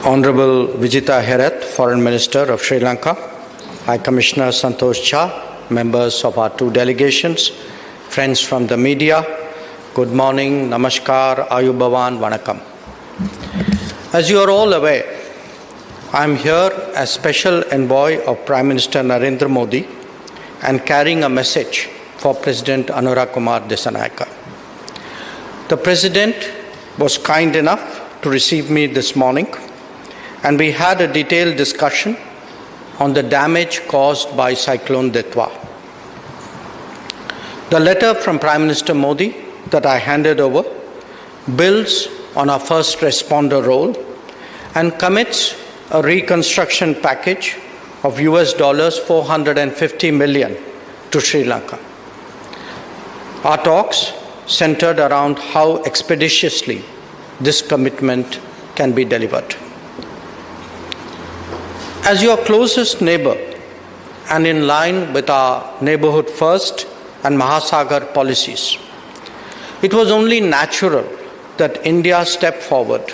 Honorable Vijita Herath, Foreign Minister of Sri Lanka, High Commissioner Santosh Jha, members of our two delegations, friends from the media, good morning, namaskar, ayubavan, vanakkam. As you are all aware, I am here as special envoy of Prime Minister Narendra Modi and carrying a message for President Anurag Kumar Dissanayake. The President was kind enough to receive me this morning, and we had a detailed discussion on the damage caused by Cyclone Ditwa. The letter from Prime Minister Modi that I handed over builds on our first responder role and commits a reconstruction package of $450 million to Sri Lanka. Our talks centered around how expeditiously this commitment can be delivered. As your closest neighbor and in line with our neighborhood first and Mahasagar policies, it was only natural that India stepped forward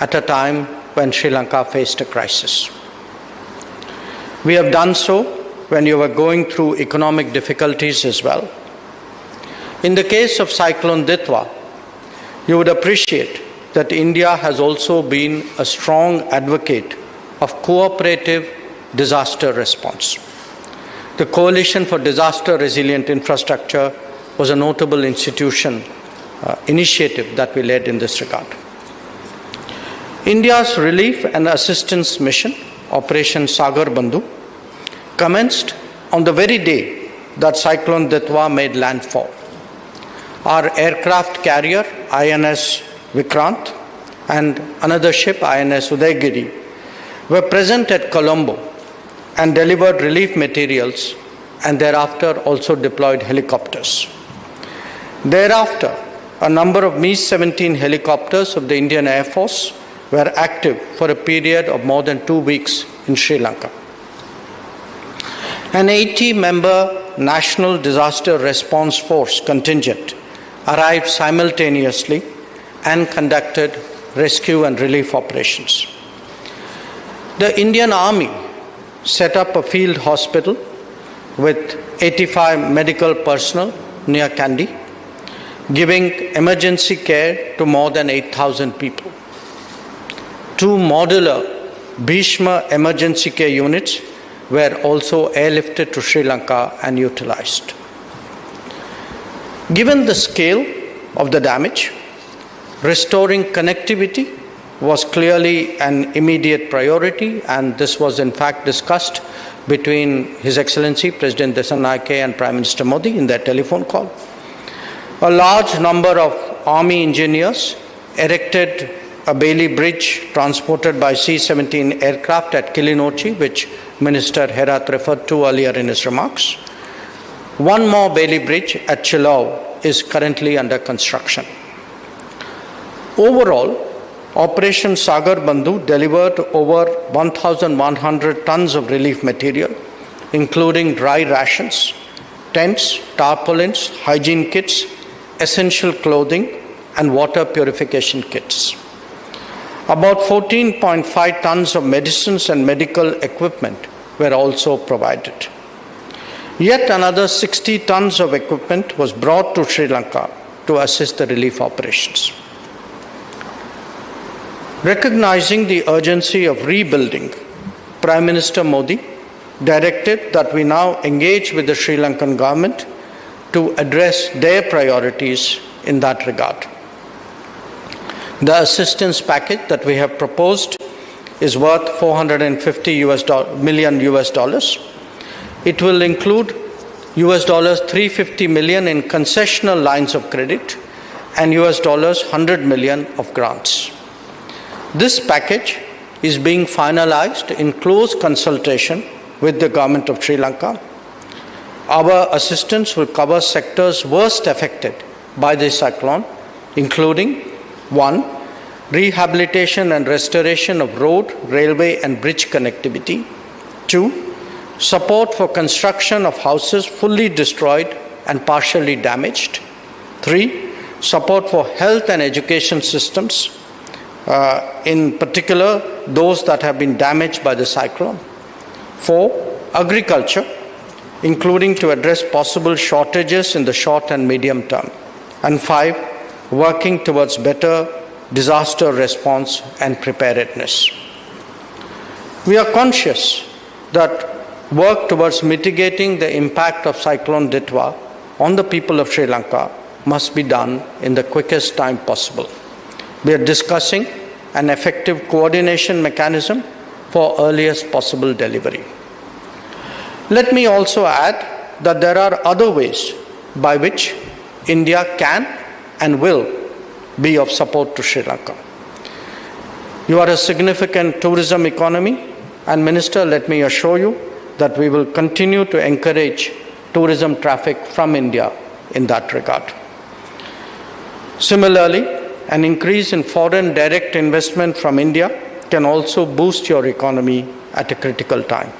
at a time when Sri Lanka faced a crisis. We have done so when you were going through economic difficulties as well. In the case of Cyclone Ditwa, you would appreciate that India has also been a strong advocate of cooperative disaster response. The Coalition for Disaster Resilient Infrastructure was a notable initiative that we led in this regard. India's relief and assistance mission, Operation Sagar Bandhu, commenced on the very day that Cyclone Ditwa made landfall. Our aircraft carrier, INS Vikrant, and another ship, INS Udaygiri, were present at Colombo and delivered relief materials and thereafter also deployed helicopters. Thereafter, a number of Mi-17 helicopters of the Indian Air Force were active for a period of more than 2 weeks in Sri Lanka. An 80-member National Disaster Response Force contingent arrived simultaneously and conducted rescue and relief operations. The Indian Army set up a field hospital with 85 medical personnel near Kandy, giving emergency care to more than 8,000 people. 2 modular Bhishma emergency care units were also airlifted to Sri Lanka and utilized. Given the scale of the damage, restoring connectivity was clearly an immediate priority, and this was in fact discussed between His Excellency President Dissanayake and Prime Minister Modi in their telephone call. A large number of Army engineers erected a Bailey Bridge transported by C-17 aircraft at Kilinochchi, which Minister Herath referred to earlier in his remarks. 1 more Bailey Bridge at Chilau is currently under construction. Overall, Operation Sagar Bandhu delivered over 1,100 tons of relief material, including dry rations, tents, tarpaulins, hygiene kits, essential clothing, and water purification kits. About 14.5 tons of medicines and medical equipment were also provided. Yet another 60 tons of equipment was brought to Sri Lanka to assist the relief operations. Recognizing the urgency of rebuilding, Prime Minister Modi directed that we now engage with the Sri Lankan government to address their priorities in that regard. The assistance package that we have proposed is worth $450 million. It will include $350 million in concessional lines of credit and $100 million of grants. This package is being finalized in close consultation with the government of Sri Lanka. Our assistance will cover sectors worst affected by this cyclone, including 1. Rehabilitation and restoration of road, railway and bridge connectivity. 2. Support for construction of houses fully destroyed and partially damaged. 3. Support for health and education systems. in particular those that have been damaged by the cyclone. 4. Agriculture, including to address possible shortages in the short and medium term. And 5. Working towards better disaster response and preparedness. We are conscious that work towards mitigating the impact of Cyclone Ditwa on the people of Sri Lanka must be done in the quickest time possible. We are discussing an effective coordination mechanism for earliest possible delivery. Let me also add that there are other ways by which India can and will be of support to Sri Lanka. You are a significant tourism economy, and Minister, let me assure you that we will continue to encourage tourism traffic from India in that regard. Similarly, an increase in foreign direct investment from India can also boost your economy at a critical time.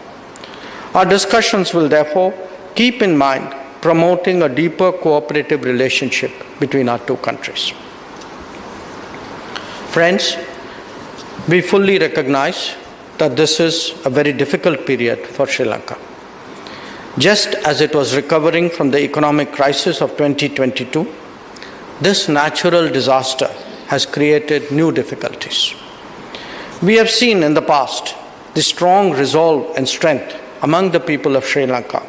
Our discussions will therefore keep in mind promoting a deeper cooperative relationship between our two countries. Friends, we fully recognize that this is a very difficult period for Sri Lanka. Just as it was recovering from the economic crisis of 2022, this natural disaster has created new difficulties. We have seen in the past the strong resolve and strength among the people of Sri Lanka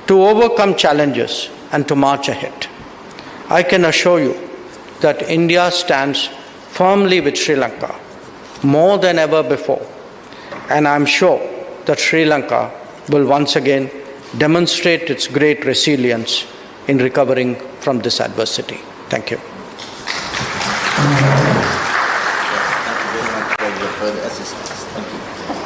to overcome challenges and to march ahead. I can assure you that India stands firmly with Sri Lanka more than ever before, and I am sure that Sri Lanka will once again demonstrate its great resilience in recovering from this adversity. Thank you. Thank you very much for your further assistance. Thank you.